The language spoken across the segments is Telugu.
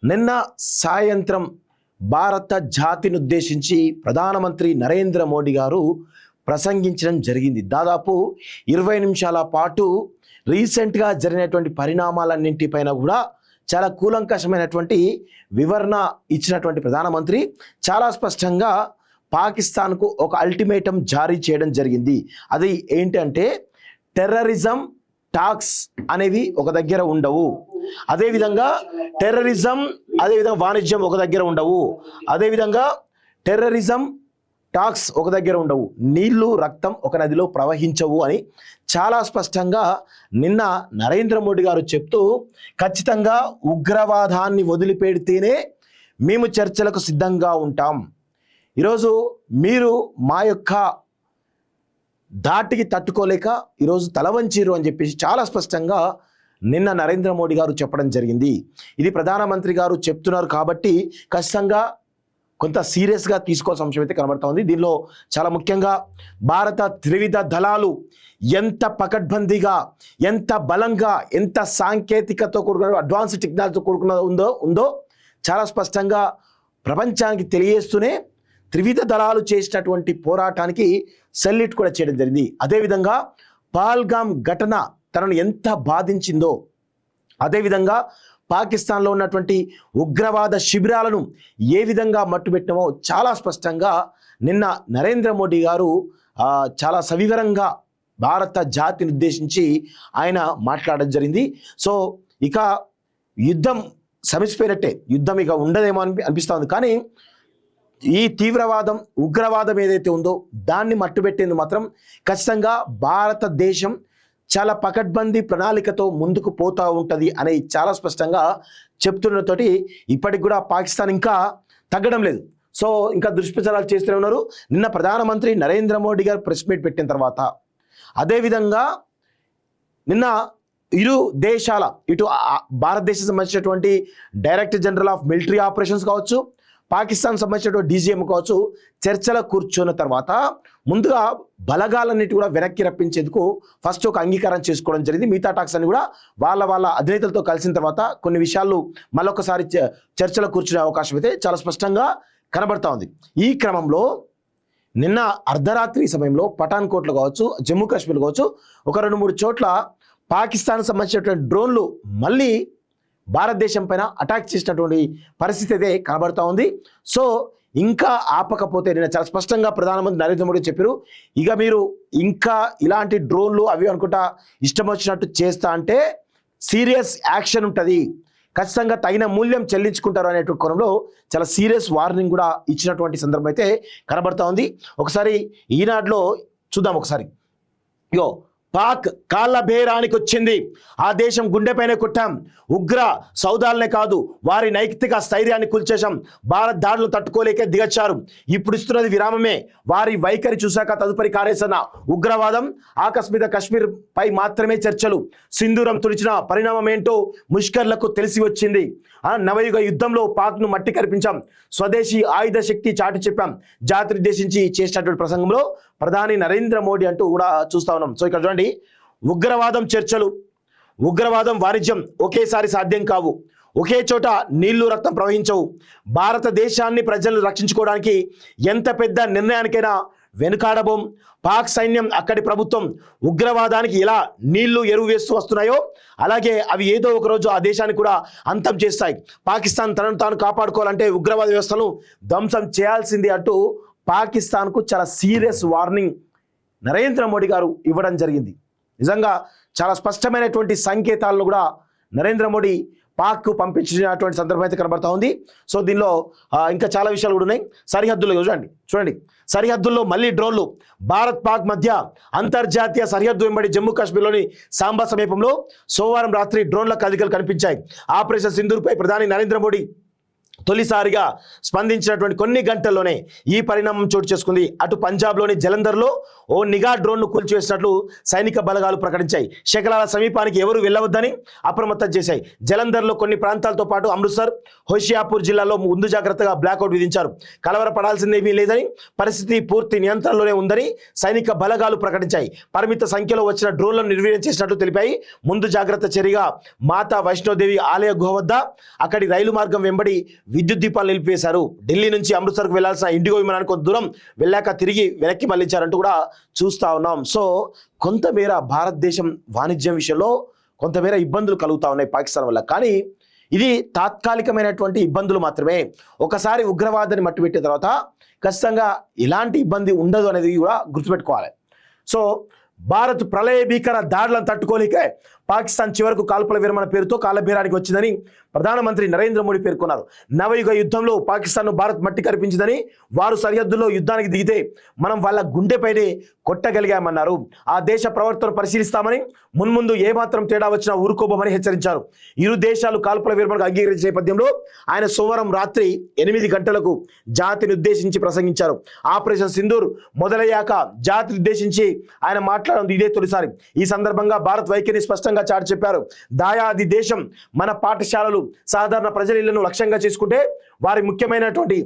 నిన్న సాయంత్రం భారత జాతిని ఉద్దేశించి ప్రధానమంత్రి నరేంద్ర మోడీ గారు ప్రసంగించడం జరిగింది. దాదాపు 20 నిమిషాల పాటు రీసెంట్గా జరిగినటువంటి పరిణామాలన్నింటిపైన కూడా చాలా కూలంకషమైనటువంటి వివరణ ఇచ్చినటువంటి ప్రధానమంత్రి చాలా స్పష్టంగా పాకిస్తాన్కు ఒక అల్టిమేటం జారీ చేయడం జరిగింది. అది ఏంటంటే టెర్రరిజం టాక్స్ అనేవి ఒక దగ్గర ఉండవు, అదేవిధంగా టెర్రరిజం అదేవిధంగా వాణిజ్యం ఒక దగ్గర ఉండవు, అదేవిధంగా టెర్రరిజం టాక్స్ ఒక దగ్గర ఉండవు, నీళ్లు రక్తం ఒక నదిలో ప్రవహించవు అని చాలా స్పష్టంగా నిన్న నరేంద్ర మోడీ గారు చెప్తూ ఖచ్చితంగా ఉగ్రవాదాన్ని వదిలిపెడితేనే మేము చర్చలకు సిద్ధంగా ఉంటాం, ఈరోజు మీరు మా యొక్క ధాటికి తట్టుకోలేక ఈరోజు తలవంచీరు అని చెప్పేసి చాలా స్పష్టంగా నిన్న నరేంద్ర మోడీ గారు చెప్పడం జరిగింది. ఇది ప్రధానమంత్రి గారు చెప్తున్నారు కాబట్టి ఖచ్చితంగా కొంత సీరియస్గా తీసుకోవాల్సిన అంశం అయితే కనబడతా ఉంది. దీనిలో చాలా ముఖ్యంగా భారత త్రివిధ దళాలు ఎంత పకడ్బందీగా, ఎంత బలంగా, ఎంత సాంకేతికతో కూడుకున్న అడ్వాన్స్ టెక్నాలజీతో కూడుకున్న ఉందో చాలా స్పష్టంగా ప్రపంచానికి తెలియజేస్తూనే త్రివిధ దళాలు చేసినటువంటి పోరాటానికి సెల్యూట్ కూడా చేయడం జరిగింది. అదేవిధంగా పహల్గామ్ ఘటన తనను ఎంత బాధించిందో, అదేవిధంగా పాకిస్తాన్లో ఉన్నటువంటి ఉగ్రవాద శిబిరాలను ఏ విధంగా మట్టుబెట్టినామో చాలా స్పష్టంగా నిన్న నరేంద్ర మోడీ గారు చాలా సవివరంగా భారత జాతిని ఉద్దేశించి ఆయన మాట్లాడడం జరిగింది. సో ఇక యుద్ధం సమసిపోయినట్టే, యుద్ధం ఇక ఉండదేమో అనిపిస్తూ ఉంది. కానీ ఈ తీవ్రవాదం ఉగ్రవాదం ఏదైతే ఉందో దాన్ని మట్టుబెట్టేందుకు మాత్రం ఖచ్చితంగా భారతదేశం చాలా పకడ్బందీ ప్రణాళికతో ముందుకు పోతూ ఉంటుంది అని చాలా స్పష్టంగా చెప్తున్నతోటి ఇప్పటికి కూడా పాకిస్తాన్ ఇంకా తగ్గడం లేదు. సో ఇంకా దుష్ప్రచారాలు చేస్తూనే ఉన్నారు. నిన్న ప్రధానమంత్రి నరేంద్ర మోడీ గారు ప్రెస్ మీట్ పెట్టిన తర్వాత, అదేవిధంగా నిన్న ఇరు దేశాల ఇటు భారతదేశం సంబంధించినటువంటి director general of military operations కావచ్చు, పాకిస్తాన్ సంబంధించినటువంటి డీజీఎం కావచ్చు, చర్చల కూర్చున్న తర్వాత ముందుగా బలగాలన్నిటి కూడా వెనక్కి రప్పించేందుకు ఫస్ట్ ఒక అంగీకారం చేసుకోవడం జరిగింది. మిగతా టాక్స్ అని కూడా వాళ్ళ అధినేతలతో కలిసిన తర్వాత కొన్ని విషయాలు మళ్ళొకసారి చర్చలు కూర్చునే అవకాశం అయితే చాలా స్పష్టంగా కనబడతా ఉంది. ఈ క్రమంలో నిన్న అర్ధరాత్రి సమయంలో పఠాన్కోట్లో కావచ్చు, జమ్మూ కాశ్మీర్ కావచ్చు, ఒక 2-3 చోట్ల పాకిస్తాన్ సంబంధించినటువంటి డ్రోన్లు మళ్ళీ భారతదేశం పైన అటాక్ చేసినటువంటి పరిస్థితి అయితే కనబడతా ఉంది. సో ఇంకా ఆపకపోతే నిన్న చాలా స్పష్టంగా ప్రధానమంత్రి నరేంద్ర మోడీ చెప్పారు, ఇక మీరు ఇంకా ఇలాంటి డ్రోన్లు అవి అనుకుంటా ఇష్టం వచ్చినట్టు చేస్తా అంటే సీరియస్ యాక్షన్ ఉంటుంది, ఖచ్చితంగా తగిన మూల్యం చెల్లించుకుంటారు అనేటువంటి కోణంలో చాలా సీరియస్ వార్నింగ్ కూడా ఇచ్చినటువంటి సందర్భం అయితే కనబడతా ఉంది. ఒకసారి ఈనాడులో చూద్దాం. ఒకసారి యో పాక్ కాళ్ళ బేరానికి వచ్చింది, ఆ దేశం గుండెపైనే కొట్టాం, ఉగ్ర సౌదాలనే కాదు వారి నైతిక స్థైర్యాన్ని కూల్చేశాం, భారత్ దాడులు తట్టుకోలేకే దిగచ్చారు, ఇప్పుడు ఇస్తున్నది విరామమే, వారి వైఖరి చూశాక తదుపరి కార్యాచరణ, ఉగ్రవాదం ఆకస్మిక కశ్మీర్ పై మాత్రమే చర్చలు, సింధూరం తుడిచిన పరిణామం ఏంటో ముష్కర్లకు తెలిసి వచ్చింది, నవయుగ యుద్ధంలో పాక్ను మట్టి కరిపించాం, స్వదేశీ ఆయుధ శక్తి చాటి చెప్పాం, జాతిని ఉద్దేశించి చేసినటువంటి ప్రసంగంలో ప్రధాని నరేంద్ర మోడీ అంటూ కూడా చూస్తా ఉన్నాం. సో ఇక్కడ చూడండి, ఉగ్రవాదం చర్చలు, ఉగ్రవాదం వాణిజ్యం ఒకేసారి సాధ్యం కావు, ఒకే చోట నీళ్లు రక్తం ప్రవహించవు, భారతదేశాన్ని ప్రజలను రక్షించుకోవడానికి ఎంత పెద్ద నిర్ణయానికైనా వెనుకాడబోం, పాక్ సైన్యం అక్కడి ప్రభుత్వం ఉగ్రవాదానికి ఎలా నీళ్లు ఎరువు వేస్తూ వస్తున్నాయో అలాగే అవి ఏదో ఒక రోజు ఆ దేశాన్ని కూడా అంతం చేస్తాయి, పాకిస్తాన్ తనను తాను కాపాడుకోవాలంటే ఉగ్రవాద వ్యవస్థను ధ్వంసం చేయాల్సింది అంటూ పాకిస్తాన్కు చాలా సీరియస్ వార్నింగ్ నరేంద్ర మోడీ గారు ఇవ్వడం జరిగింది. నిజంగా చాలా స్పష్టమైనటువంటి సంకేతాలను కూడా నరేంద్ర మోడీ పాక్కు పంపించినటువంటి సందర్భం అయితే కనబడతా ఉంది. సో దీనిలో ఇంకా చాలా విషయాలు కూడా ఉన్నాయి. సరిహద్దుల్లో చూడండి సరిహద్దుల్లో మళ్ళీ డ్రోన్లు, భారత్ పాక్ మధ్య అంతర్జాతీయ సరిహద్దు వెంబడి జమ్మూ కాశ్మీర్లోని సాంబా సమీపంలో సోమవారం రాత్రి డ్రోన్ల కదలికలు కనిపించాయి. ఆపరేషన్ సింధూర్పై ప్రధాని నరేంద్ర మోడీ తొలిసారిగా స్పందించినటువంటి కొన్ని గంటల్లోనే ఈ పరిణామం చోటు చేసుకుంది. అటు పంజాబ్లోని జలంధర్లో ఓ నిఘా డ్రోన్ను కూల్చివేసినట్లు సైనిక బలగాలు ప్రకటించాయి. శకలాల సమీపానికి ఎవరు వెళ్ళవద్దని అప్రమత్తం చేశాయి. జలంధర్లో కొన్ని ప్రాంతాలతో పాటు అమృత్సర్, హోషియాపూర్ జిల్లాలో ముందు జాగ్రత్తగా బ్లాక్అవుట్ విధించారు. కలవరపడాల్సిందేమీ లేదని, పరిస్థితి పూర్తి నియంత్రణలోనే ఉందని సైనిక బలగాలు ప్రకటించాయి. పరిమిత సంఖ్యలో వచ్చిన డ్రోన్లను నిర్వీర్యం చేసినట్లు తెలిపాయి. ముందు జాగ్రత్త చర్యగా మాతా వైష్ణోదేవి ఆలయ గుహ వద్ద అక్కడి రైలు మార్గం వెంబడి విద్యుత్ దీపాలు నిలిపివేశారు. ఢిల్లీ నుంచి అమృత్సర్కు వెళ్లాల్సిన ఇండిగో విమానానికి కొంత దూరం వెళ్ళాక తిరిగి వెనక్కి మళ్లించారంటూ కూడా చూస్తా ఉన్నాం. సో కొంతమేర భారతదేశం వాణిజ్యం విషయంలో కొంతమేర ఇబ్బందులు కలుగుతా ఉన్నాయి పాకిస్తాన్ వల్ల. కానీ ఇది తాత్కాలికమైనటువంటి ఇబ్బందులు మాత్రమే. ఒకసారి ఉగ్రవాదాన్ని మట్టుపెట్టిన తర్వాత ఖచ్చితంగా ఎలాంటి ఇబ్బంది ఉండదు అనేది కూడా గుర్తుపెట్టుకోవాలి. సో భారత్ ప్రళయ భీకర దాడులను తట్టుకోలేకే పాకిస్తాన్ చివరకు కాల్పుల విరమణ పేరుతో కాలబేరానికి వచ్చిందని ప్రధానమంత్రి నరేంద్ర మోడీ పేర్కొన్నారు. నవయుగ యుద్ధంలో పాకిస్తాన్ను భారత్ మట్టి కరిపించిందని, వారు సరిహద్దుల్లో యుద్ధానికి దిగితే మనం వాళ్ళ గుండెపైనే కొట్టగలిగామన్నారు. ఆ దేశ ప్రవర్తన పరిశీలిస్తామని, మున్ముందు ఏమాత్రం తేడా వచ్చినా ఊరుకోబోమని హెచ్చరించారు. ఇరు దేశాలు కాల్పుల విరమణకు అంగీకరించే నేపథ్యంలో ఆయన సోమవారం రాత్రి 8 గంటలకు జాతిని ఉద్దేశించి ప్రసంగించారు. ఆపరేషన్ సింధూర్ మొదలయ్యాక జాతిని ఉద్దేశించి ఆయన మాట్లాడడం ఇదే తొలిసారి. ఈ సందర్భంగా భారత్ వైఖరిని స్పష్టంగా చాటి చెప్పారు. దాయాది దేశం మన పాఠశాలలు, సాధారణ ప్రజల ఇళ్లను లక్ష్యంగా చేసుకుంటే వారి ముఖ్యమైనటువంటి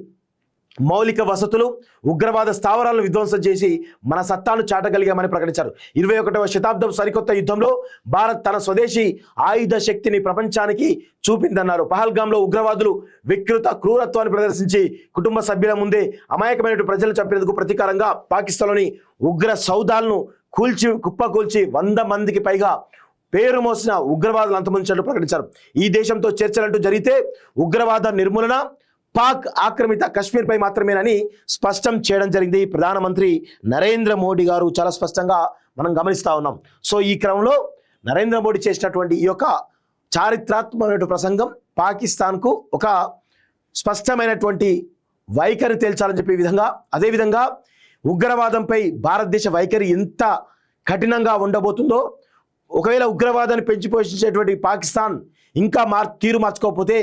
మౌలిక వసతులు, ఉగ్రవాద స్థావరాలను విధ్వంసం చేసి మన సత్తాను చాటగలిగామని ప్రకటించారు. 21వ శతాబ్దం సరికొత్త యుద్ధంలో భారత్ తన స్వదేశీ ఆయుధ శక్తిని ప్రపంచానికి చూపిందన్నారు. పహల్గాంలో ఉగ్రవాదులు వికృత క్రూరత్వాన్ని ప్రదర్శించి కుటుంబ సభ్యుల ముందే అమాయకమైన ప్రజలను చంపినందుకు ప్రతీకారంగా పాకిస్తాన్లోని ఉగ్ర సౌదాలను కుప్పకూల్చి 100 మందికి పైగా పేరు మోసిన ఉగ్రవాదులు అంతమొందించినట్లు ప్రకటించారు. ఈ దేశంతో చర్చలంటూ జరిగితే ఉగ్రవాద నిర్మూలన పాక్ ఆక్రమిత కశ్మీర్పై మాత్రమేనని స్పష్టం చేయడం జరిగింది ప్రధానమంత్రి నరేంద్ర మోడీ గారు. చాలా స్పష్టంగా మనం గమనిస్తూ ఉన్నాం. సో ఈ క్రమంలో నరేంద్ర మోడీ చేసినటువంటి ఈ యొక్క చారిత్రాత్మకమైన ప్రసంగం పాకిస్తాన్కు ఒక స్పష్టమైనటువంటి వైఖరి తేల్చాలని చెప్పే విధంగా, అదేవిధంగా ఉగ్రవాదంపై భారతదేశ వైఖరి ఎంత కఠినంగా ఉండబోతుందో, ఒకవేళ ఉగ్రవాదాన్ని పెంచి పోషించేటువంటి పాకిస్తాన్ ఇంకా తీరు మార్చుకోకపోతే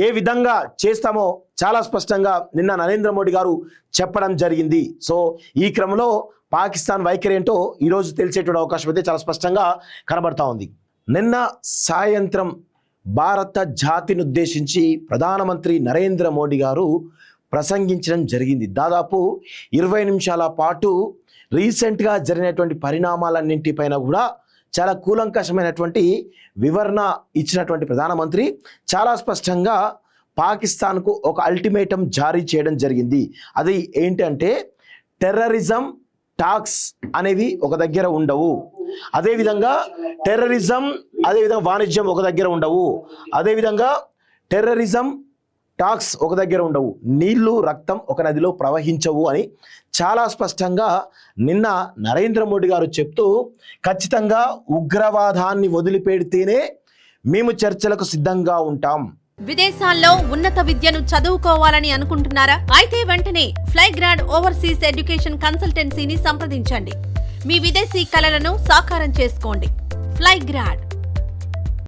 ఏ విధంగా చేస్తామో చాలా స్పష్టంగా నిన్న నరేంద్ర మోడీ గారు చెప్పడం జరిగింది. సో ఈ క్రమంలో పాకిస్తాన్ వైఖరి ఏంటో ఈరోజు తెలిసేటువంటి అవకాశం అయితే చాలా స్పష్టంగా కనబడతా ఉంది. నిన్న సాయంత్రం భారత జాతిని ఉద్దేశించి ప్రధానమంత్రి నరేంద్ర మోడీ గారు ప్రసంగించడం జరిగింది. దాదాపు 20 నిమిషాల పాటు రీసెంట్గా జరిగినటువంటి పరిణామాలన్నింటిపైన కూడా చాలా కూలంకషమైనటువంటి వివరణ ఇచ్చినటువంటి ప్రధానమంత్రి చాలా స్పష్టంగా పాకిస్తాన్కు ఒక అల్టిమేటం జారీ చేయడం జరిగింది. అది ఏంటంటే టెర్రరిజం టాక్స్ అనేవి ఒక దగ్గర ఉండవు, అదేవిధంగా టెర్రరిజం అదేవిధంగా వాణిజ్యం ఒక దగ్గర ఉండవు, అదేవిధంగా టెర్రరిజం టాక్స్ ఒక దగ్గర ఉండవు, నీళ్లు రక్తం ఒక నదిలో ప్రవహించవు అని చాలా స్పష్టంగా నిన్న నరేంద్ర మోడీ గారు చెప్తూ, ఖచ్చితంగా ఉగ్రవాదాన్ని వదిలిపెడితేనే మేము చర్చలకు సిద్ధంగా ఉంటాం. విదేశాల్లో ఉన్నత విద్యను చదువుకోవాలని అనుకుంటున్నారా? అయితే వెంటనే ఫ్లైగ్రాడ్ ఓవర్సీస్ ఎడ్యుకేషన్ కన్సల్టెన్సీని సంప్రదించండి. మీ విదేశీ కలలను సాకారం చేసుకోండి. ఫ్లైగ్రాడ్